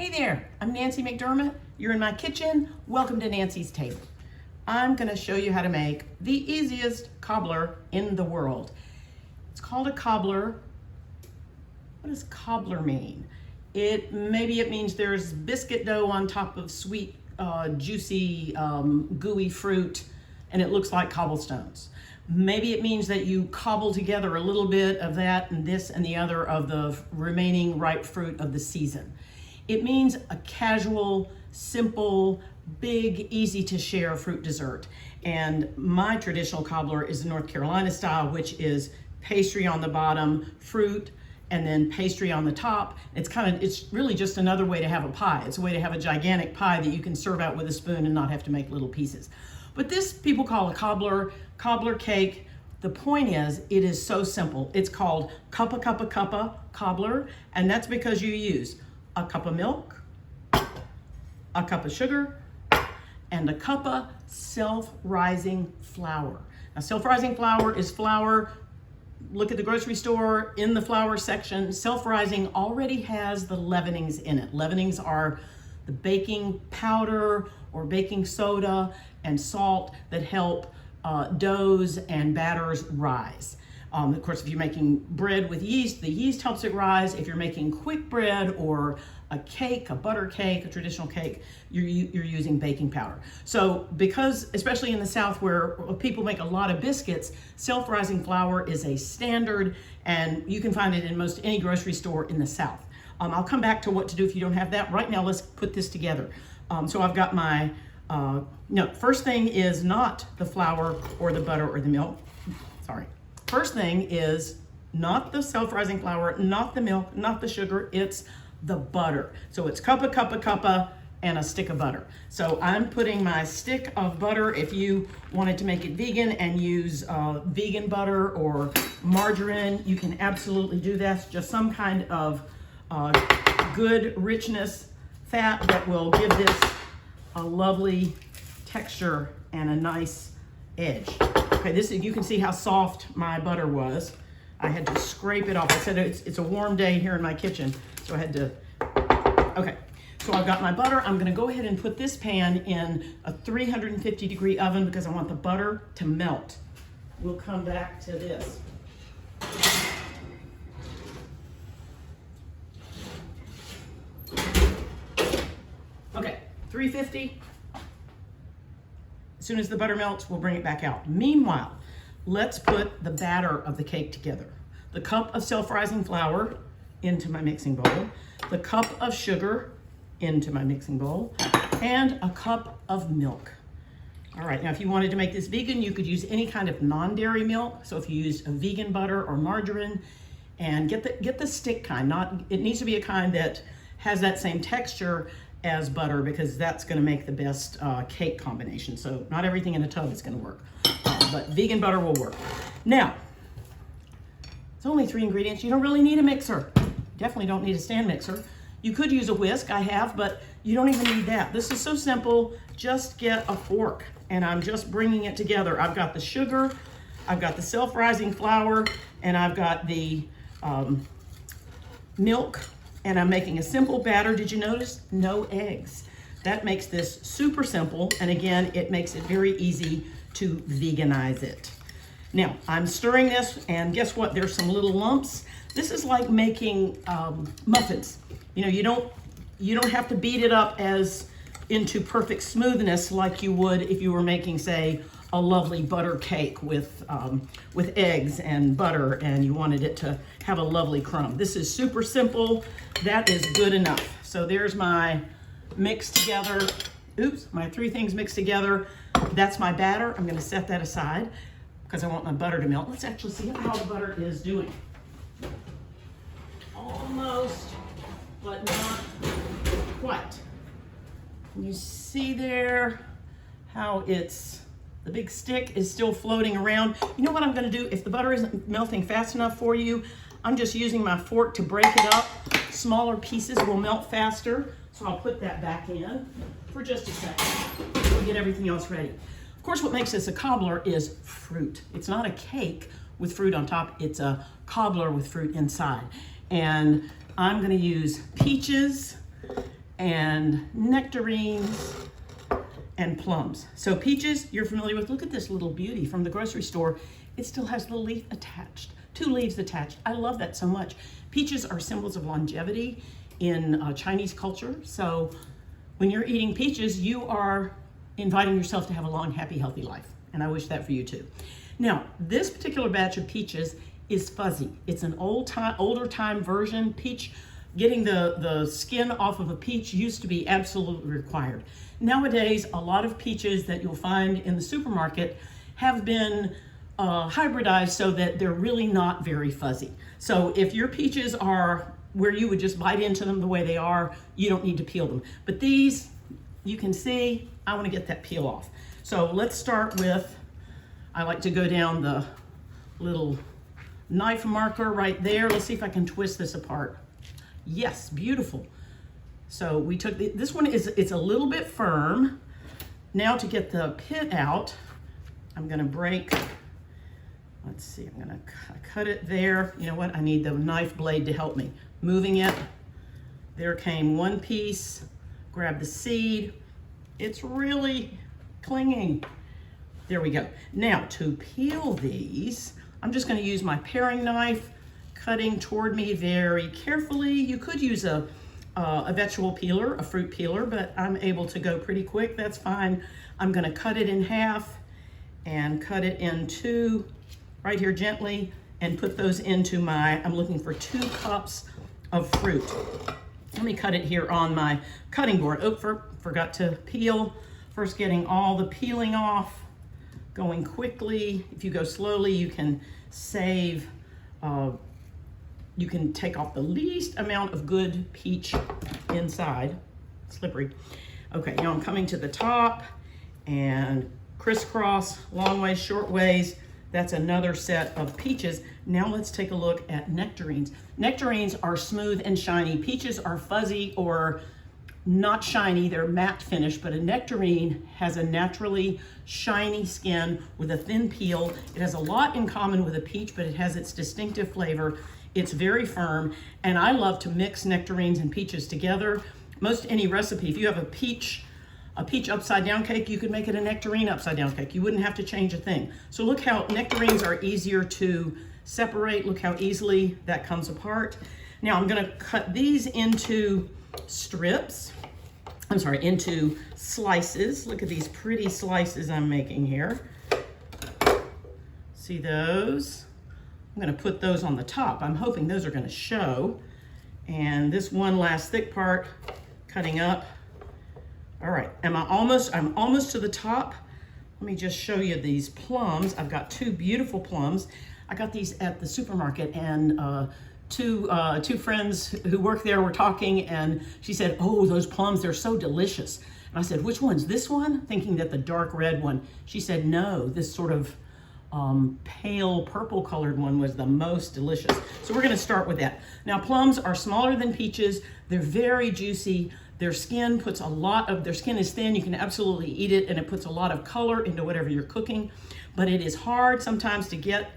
Hey there, I'm Nancy McDermott. You're in my kitchen. Welcome to Nancy's Table. I'm going to show you how to make the easiest cobbler in the world. It's called a cobbler. What does cobbler mean? Maybe it means there's biscuit dough on top of sweet, juicy, gooey fruit, and it looks like cobblestones. Maybe it means that you cobble together a little bit of that and this and the other of the remaining ripe fruit of the season. It means a casual, simple, big, easy to share fruit dessert. And my traditional cobbler is the North Carolina style, which is pastry on the bottom, fruit, and then pastry on the top. It's really just another way to have a pie. It's a way to have a gigantic pie that you can serve out with a spoon and not have to make little pieces. But this people call a cobbler cake. The point is, it is so simple. It's called Cuppa-Cuppa Cobbler, and that's because you use a cup of milk, a cup of sugar, and a cup of self-rising flour. Now, self-rising flour is flour. Look at the grocery store in the flour section. Self-rising already has the leavenings in it. Leavenings are the baking powder or baking soda and salt that help doughs and batters rise. Of course, if you're making bread with yeast, the yeast helps it rise. If you're making quick bread or a cake, a butter cake, a traditional cake, you're using baking powder. So because, especially in the South where people make a lot of biscuits, self-rising flour is a standard, and you can find it in most any grocery store in the South. I'll come back to what to do if you don't have that. Right now, let's put this together. So I've got my, first thing is not the flour or the butter or the milk. Sorry. First thing is not the self-rising flour, not the milk, not the sugar, it's the butter. So it's Cuppa, and a stick of butter. So I'm putting my stick of butter. If you wanted to make it vegan and use vegan butter or margarine, you can absolutely do that. Just some kind of good richness fat that will give this a lovely texture and a nice edge. Okay, you can see how soft my butter was. I had to scrape it off. I said it's a warm day here in my kitchen, so I had to, okay. So I've got my butter. I'm gonna go ahead and put this pan in a 350-degree oven because I want the butter to melt. We'll come back to this. Okay, 350. As soon as the butter melts, we'll bring it back out. Meanwhile, let's put the batter of the cake together. The cup of self-rising flour into my mixing bowl, the cup of sugar into my mixing bowl, and a cup of milk. All right, now if you wanted to make this vegan, you could use any kind of non-dairy milk. So if you used a vegan butter or margarine, and get the stick kind. It needs to be a kind that has that same texture as butter, because that's going to make the best cake combination. So not everything in a tub is going to work, but vegan butter will work. Now, it's only 3 ingredients. You don't really need a mixer. Definitely don't need a stand mixer. You could use a whisk, I have, but you don't even need that. This is so simple. Just get a fork, and I'm just bringing it together. I've got the sugar, I've got the self-rising flour, and I've got the milk. And I'm making a simple batter. Did you notice? No eggs. That makes this super simple. And again, it makes it very easy to veganize it. Now, I'm stirring this, and guess what? There's some little lumps. This is like making muffins. You know, you don't have to beat it up as into perfect smoothness like you would if you were making, say, a lovely butter cake with eggs and butter, and you wanted it to have a lovely crumb. This is super simple. That is good enough. So there's my mixed together, my 3 things mixed together. That's my batter. I'm gonna set that aside because I want my butter to melt. Let's actually see how the butter is doing. Almost, but not quite. You see there how the big stick is still floating around. You know what I'm gonna do? If the butter isn't melting fast enough for you, I'm just using my fork to break it up. Smaller pieces will melt faster, so I'll put that back in for just a second. We'll get everything else ready. Of course, what makes this a cobbler is fruit. It's not a cake with fruit on top, it's a cobbler with fruit inside. And I'm gonna use peaches and nectarines and plums. So peaches, you're familiar with. Look at this little beauty from the grocery store. It still has the leaf attached, 2 leaves attached. I love that so much. Peaches are symbols of longevity in Chinese culture. So when you're eating peaches, you are inviting yourself to have a long, happy, healthy life. And I wish that for you too. Now, this particular batch of peaches is fuzzy. It's an older time version. Peach, getting the skin off of a peach used to be absolutely required. Nowadays, a lot of peaches that you'll find in the supermarket have been hybridized so that they're really not very fuzzy. So if your peaches are where you would just bite into them the way they are, you don't need to peel them. But these, you can see, I want to get that peel off. So let's start with, I like to go down the little knife marker right there. Let's see if I can twist this apart. Yes, beautiful. So we took this one it's a little bit firm. Now to get the pit out, I'm gonna break, let's see, I'm gonna cut it there. You know what, I need the knife blade to help me. Moving it, there came one piece, grab the seed. It's really clinging. There we go. Now to peel these, I'm just gonna use my paring knife, cutting toward me very carefully. You could use a vegetable peeler, a fruit peeler, but I'm able to go pretty quick, that's fine. I'm gonna cut it in half and cut it in 2, right here gently, and put those into my, I'm looking for 2 cups of fruit. Let me cut it here on my cutting board. Oh, forgot to peel. First getting all the peeling off, going quickly. If you go slowly, you can save, you can take off the least amount of good peach inside. Slippery. Okay, now I'm coming to the top and crisscross, long ways, short ways. That's another set of peaches. Now let's take a look at nectarines. Nectarines are smooth and shiny. Peaches are fuzzy or not shiny, they're matte finish, but a nectarine has a naturally shiny skin with a thin peel. It has a lot in common with a peach, but it has its distinctive flavor. It's very firm, and I love to mix nectarines and peaches together. Most any recipe, if you have a peach upside down cake, you could make it a nectarine upside down cake. You wouldn't have to change a thing. So look how nectarines are easier to separate. Look how easily that comes apart. Now I'm gonna cut these into strips. I'm sorry, into slices. Look at these pretty slices I'm making here. See those? I'm gonna put those on the top. I'm hoping those are gonna show. And this one last thick part, cutting up. All right, I'm almost to the top. Let me just show you these plums. I've got 2 beautiful plums. I got these at the supermarket, and two friends who work there were talking, and she said, oh, those plums, they're so delicious. And I said, which one's this one? Thinking that the dark red one. She said, no, this sort of pale purple colored one was the most delicious. So we're gonna start with that. Now plums are smaller than peaches. They're very juicy. Their skin is thin. You can absolutely eat it, and it puts a lot of color into whatever you're cooking. But it is hard sometimes to get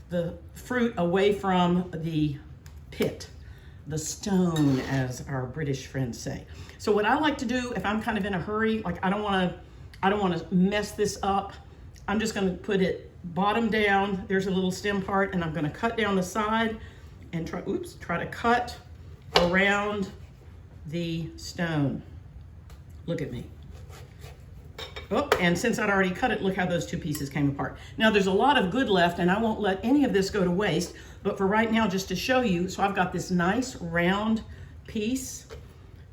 the fruit away from the pit, the stone, as our British friends say. So what I like to do if I'm kind of in a hurry, like I don't want to mess this up, I'm just going to put it bottom down. There's a little stem part, and I'm going to cut down the side and try to cut around the stone. Look at me. Oh, and since I'd already cut it, look how those 2 pieces came apart. Now there's a lot of good left, and I won't let any of this go to waste, but for right now, just to show you, so I've got this nice round piece.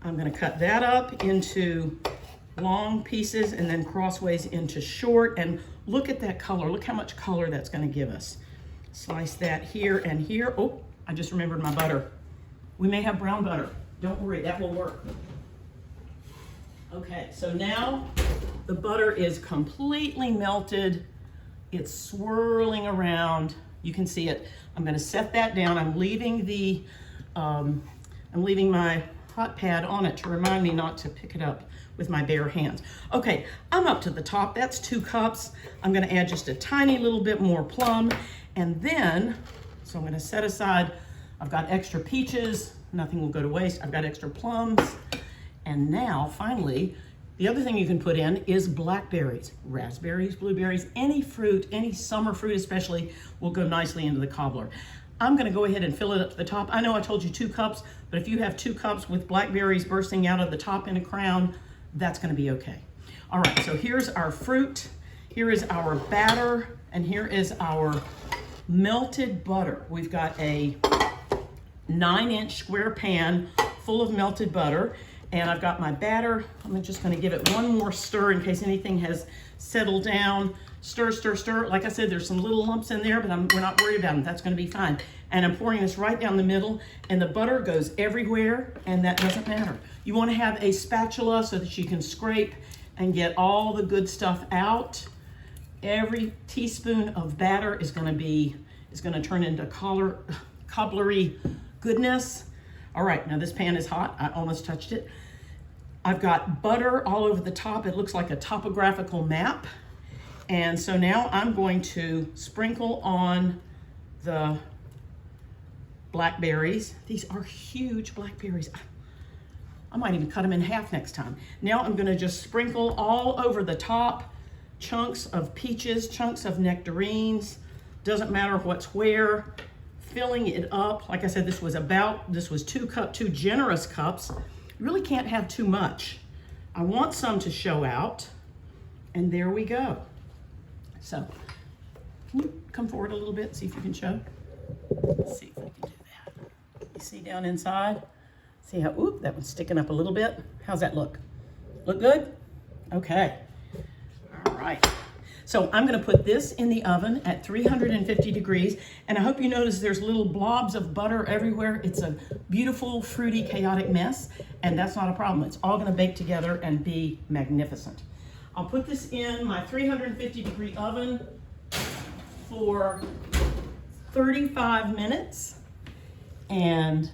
I'm gonna cut that up into long pieces and then crossways into short, and look at that color. Look how much color that's gonna give us. Slice that here and here. Oh, I just remembered my butter. We may have brown butter. Don't worry, that will work. Okay, so now the butter is completely melted. It's swirling around. You can see it. I'm gonna set that down. I'm leaving my hot pad on it to remind me not to pick it up with my bare hands. Okay, I'm up to the top. That's 2 cups. I'm gonna add just a tiny little bit more plum. And then, so I'm gonna set aside, I've got extra peaches. Nothing will go to waste. I've got extra plums. And now, finally, the other thing you can put in is blackberries, raspberries, blueberries, any fruit, any summer fruit especially, will go nicely into the cobbler. I'm gonna go ahead and fill it up to the top. I know I told you 2 cups, but if you have 2 cups with blackberries bursting out of the top in a crown, that's gonna be okay. All right, so here's our fruit, here is our batter, and here is our melted butter. We've got a 9-inch square pan full of melted butter, and I've got my batter. I'm just gonna give it one more stir in case anything has settled down. Stir, stir, stir. Like I said, there's some little lumps in there, but we're not worried about them. That's gonna be fine. And I'm pouring this right down the middle, and the butter goes everywhere, and that doesn't matter. You wanna have a spatula so that you can scrape and get all the good stuff out. Every teaspoon of batter is gonna turn into cobblery goodness. All right, now this pan is hot. I almost touched it. I've got butter all over the top. It looks like a topographical map. And so now I'm going to sprinkle on the blackberries. These are huge blackberries. I might even cut them in half next time. Now I'm gonna just sprinkle all over the top, chunks of peaches, chunks of nectarines, doesn't matter what's where, filling it up. Like I said, this was 2 generous cups. You really can't have too much. I want some to show out, and there we go. So, can you come forward a little bit, see if you can show? Let's see if we can do that. You see down inside? See how, oop, that one's sticking up a little bit. How's that look? Look good? Okay. All right. So I'm gonna put this in the oven at 350 degrees, and I hope you notice there's little blobs of butter everywhere. It's a beautiful, fruity, chaotic mess, and that's not a problem. It's all gonna bake together and be magnificent. I'll put this in my 350 degree oven for 35 minutes, and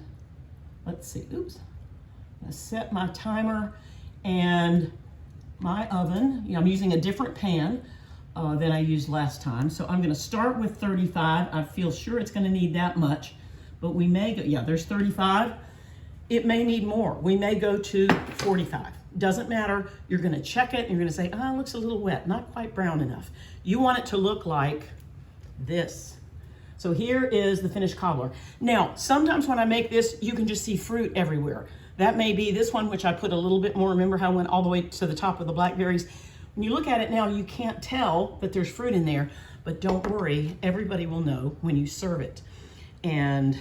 let's see, oops. I'm gonna set my timer and my oven. I'm using a different pan than I used last time. So I'm gonna start with 35. I feel sure it's gonna need that much, but we may go, yeah, there's 35. It may need more. We may go to 45. Doesn't matter. You're gonna check it and you're gonna say, oh, it looks a little wet, not quite brown enough. You want it to look like this. So here is the finished cobbler. Now, sometimes when I make this, you can just see fruit everywhere. That may be this one, which I put a little bit more. Remember how I went all the way to the top of the blackberries? When you look at it now, you can't tell that there's fruit in there, but don't worry, everybody will know when you serve it. And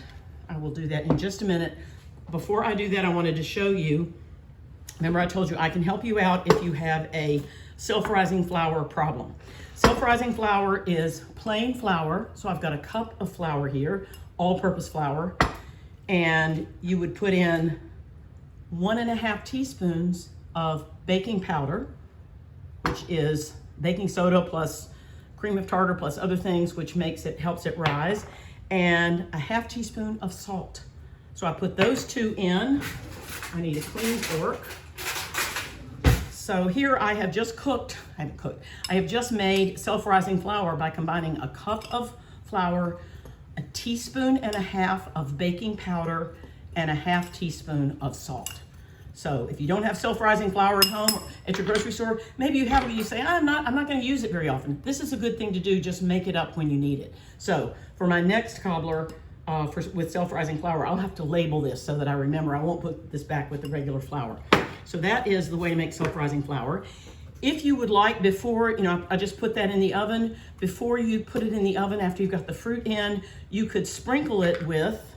I will do that in just a minute. Before I do that, I wanted to show you, remember I told you I can help you out if you have a self-rising flour problem. Self-rising flour is plain flour. So I've got a cup of flour here, all-purpose flour, and you would put in 1.5 teaspoons of baking powder, which is baking soda plus cream of tartar plus other things, which helps it rise, and a 1/2 teaspoon of salt. So I put those 2 in. I need a clean fork. So here I have just I have just made self-rising flour by combining a cup of flour, 1.5 teaspoons of baking powder, and a 1/2 teaspoon of salt. So if you don't have self-rising flour at home or at your grocery store, maybe you have it and you say, I'm not going to use it very often. This is a good thing to do. Just make it up when you need it. So for my next cobbler with self-rising flour, I'll have to label this so that I remember. I won't put this back with the regular flour. So that is the way to make self-rising flour. If you would like, before, I just put that in the oven. Before you put it in the oven, after you've got the fruit in, you could sprinkle it with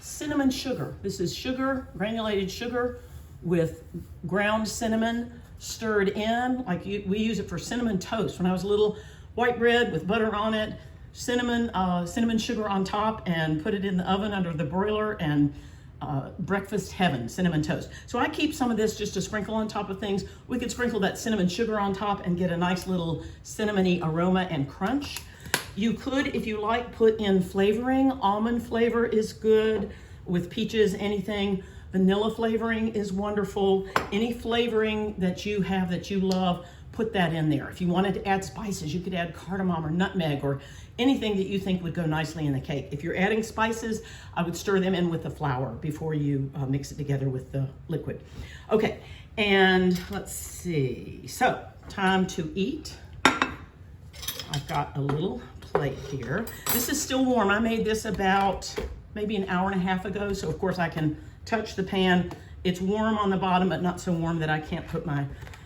cinnamon sugar. This is sugar, granulated sugar with ground cinnamon stirred in. We use it for cinnamon toast. When I was little, white bread with butter on it, cinnamon sugar on top, and put it in the oven under the broiler, and breakfast heaven, cinnamon toast. So I keep some of this just to sprinkle on top of things. We could sprinkle that cinnamon sugar on top and get a nice little cinnamony aroma and crunch. You could, if you like, put in flavoring. Almond flavor is good with peaches, anything. Vanilla flavoring is wonderful. Any flavoring that you have that you love, put that in there. If you wanted to add spices, you could add cardamom or nutmeg or anything that you think would go nicely in the cake. If you're adding spices, I would stir them in with the flour before you mix it together with the liquid. Okay, and let's see. So, time to eat. I've got a little plate here. This is still warm. I made this about maybe an hour and a half ago, so of course I can touch the pan. It's warm on the bottom, but not so warm that I can't put my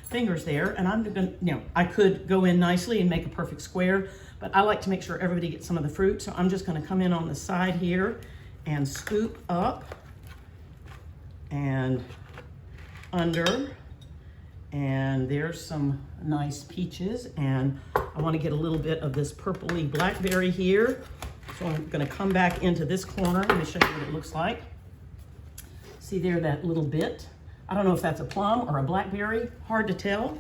fingers there. And I'm gonna, I could go in nicely and make a perfect square, but I like to make sure everybody gets some of the fruit. So I'm just gonna come in on the side here and scoop up and under. And there's some nice peaches, and I want to get a little bit of this purpley blackberry here. So I'm going to come back into this corner. Let me show you what it looks like. See there, that little bit. I don't know if that's a plum or a blackberry, hard to tell.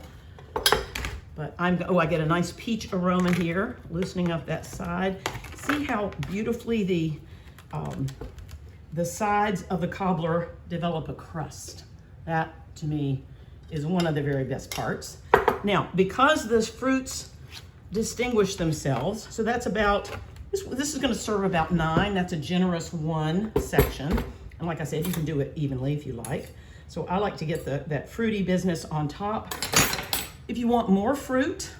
But I get a nice peach aroma here, loosening up that side. See how beautifully the sides of the cobbler develop a crust. That, to me, is one of the very best parts. Now, because the fruits distinguish themselves, so that's about, this is gonna serve about 9. That's a generous 1 section. And like I said, you can do it evenly if you like. So I like to get that fruity business on top. If you want more fruit,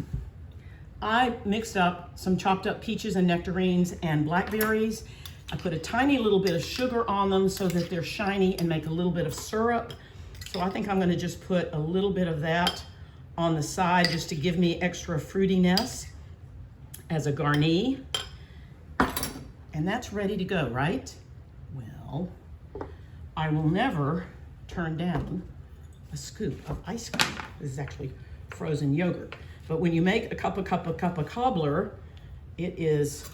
I mixed up some chopped up peaches and nectarines and blackberries. I put a tiny little bit of sugar on them so that they're shiny and make a little bit of syrup. So I think I'm gonna just put a little bit of that on the side just to give me extra fruitiness as a garni. And that's ready to go, right? Well, I will never turn down a scoop of ice cream. This is actually frozen yogurt. But when you make a Cuppa-Cuppa Cobbler, it is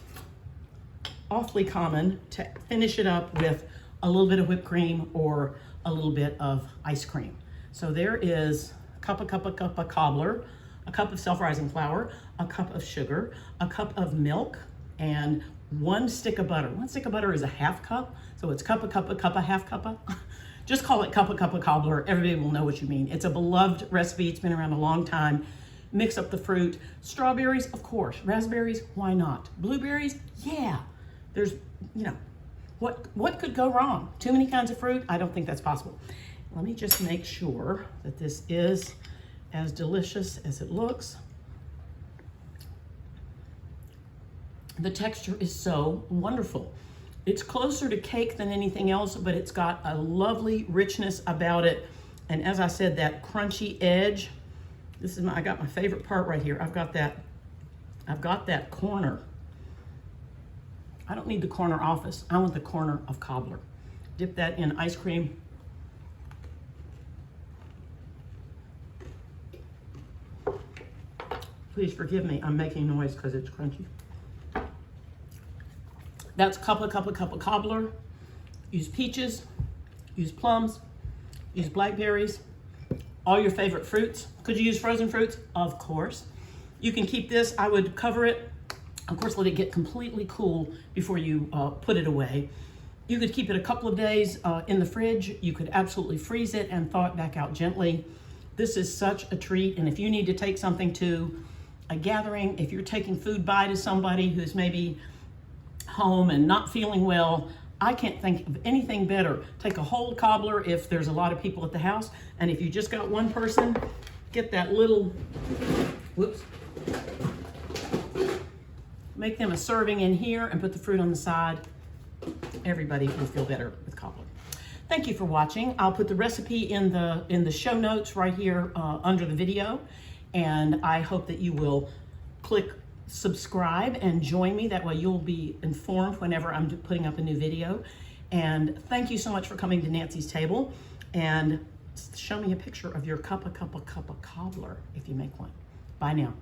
awfully common to finish it up with a little bit of whipped cream or a little bit of ice cream. So there is Cuppa-Cuppa Cobbler, a cup of self-rising flour, a cup of sugar, a cup of milk, and 1 stick of butter. 1 stick of butter is a half cup, so it's Cuppa-Cuppa, half cuppa. Just call it Cuppa-Cuppa Cobbler. Everybody will know what you mean. It's a beloved recipe. It's been around a long time. Mix up the fruit. Strawberries, of course. Raspberries, why not? Blueberries, yeah. There's, what could go wrong? Too many kinds of fruit? I don't think that's possible. Let me just make sure that this is as delicious as it looks. The texture is so wonderful. It's closer to cake than anything else, but it's got a lovely richness about it. And as I said, that crunchy edge, I got my favorite part right here. I've got that corner. I don't need the corner office. I want the corner of cobbler. Dip that in ice cream. Please forgive me, I'm making noise because it's crunchy. That's Cuppa-Cuppa Cobbler. Use peaches, use plums, use blackberries, all your favorite fruits. Could you use frozen fruits? Of course. You can keep this, I would cover it. Of course, let it get completely cool before you put it away. You could keep it a couple of days in the fridge. You could absolutely freeze it and thaw it back out gently. This is such a treat. And if you need to take something to a gathering, if you're taking food by to somebody who's maybe home and not feeling well, I can't think of anything better. Take a whole cobbler if there's a lot of people at the house. And if you just got one person, get that little, whoops, make them a serving in here and put the fruit on the side. Everybody will feel better with cobbler. Thank you for watching. I'll put the recipe in the show notes right here under the video. And I hope that you will click subscribe and join me. That way you'll be informed whenever I'm putting up a new video. And thank you so much for coming to Nancy's Table. And show me a picture of your Cuppa-Cuppa Cobbler if you make one. Bye now.